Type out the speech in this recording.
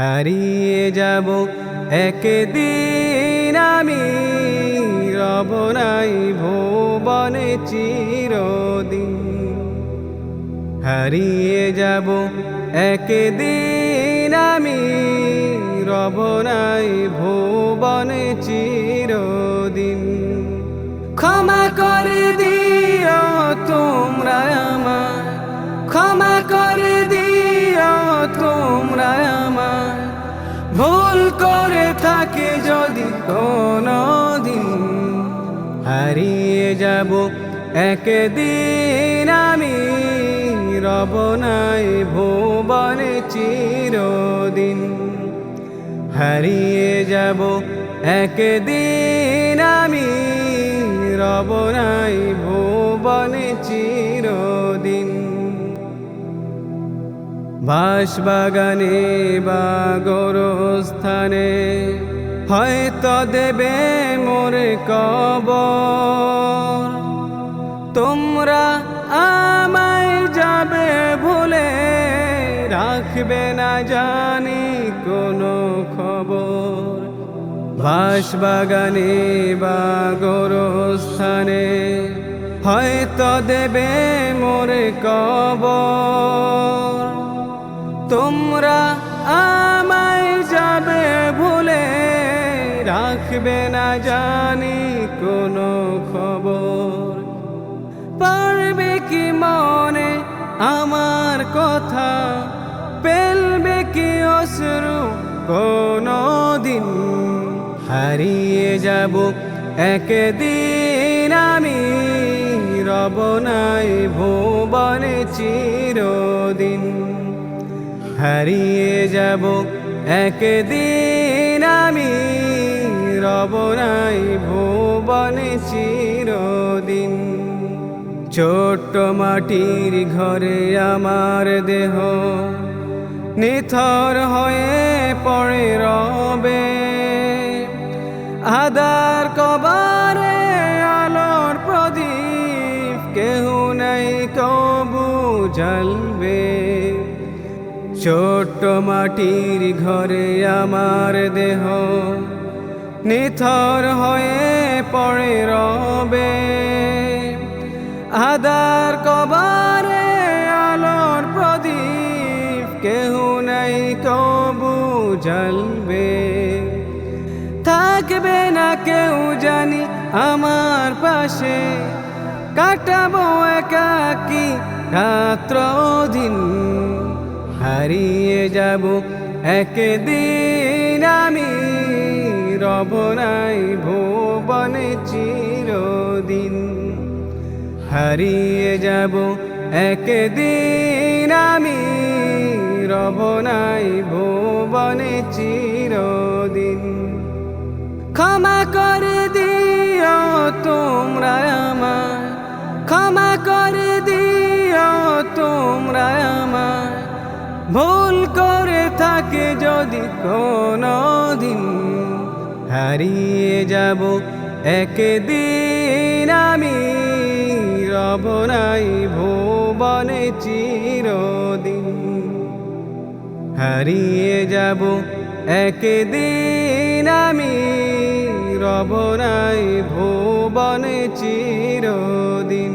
হারিয়ে যাব একদিন আমি, রব নাই ভুবনে চিরদিন। হারিয়ে যাব একদিন আমি, রব নাই ভুবনে চিরদিন। ক্ষমা করে দিও তোমরা আমায়, ক্ষমা করে দিও তোমরা আমায়, ভুল করে থাকে যদি কোনো দিন। হারিয়ে যাব একদিন আমি, রব নাই ভুবনে চিরদিন। হারিয়ে যাব একদিন আমি, রব নাই ভুবনে চিরদিন। বাঁশবাগানে বা গোরস্থানে হয়তো দেবে মোরে কবর, তোমরা আমায় যাবে ভুলে, রাখবে না জানি কোনো খবর। বাঁশবাগানে বা গোরস্থানে হয়তো দেবে মোরে কবর, তোমরা আমায় যাবে ভুলে, রাখবে না জানি কোনো খবর। পারবে কি মনে আমার কথা, ফেলবে কি অশ্রু কোনো দিন। হারিয়ে যাব একদিন আমি, রব নাই ভুবনে চিরদিন। হারিয়ে যাব একদিন আমি, রব নাই ভুবনে চিরদিন। ছোট্ট মাটির ঘরে আমার দেহ নিথর হয়ে পড়ে রবে, আধার কবরে আলোর প্রদীপ কেহ নাই কবু জ্বলবে। ছোট্ট মাটির ঘরে আমার দেহ নিথর হয়ে পড়ে রবে, আধার কবরে আলোর প্রদীপ কেহ নাই কবু জ্বলবে। থাকবে না কেউ জানি আমার পাশে, কাটাবো একাকী রাত্র দিন। হারিয়ে যাব একদিন আমি, রব নাই ভুবনে চিরদিন। হারিয়ে যাব একদিন আমি, রব নাই ভুবনে চিরদিন। ক্ষমা করে দিও তোমরা আমায়, ক্ষমা করে দিও তোমরা আমায়, ভুল করে থাকে যদি কোনো দিন। হারিয়ে যাব একদিন আমি, রব নাই ভুবনে চিরদিন। হারিয়ে যাব একদিন আমি, রব নাই ভুবনে চিরদিন।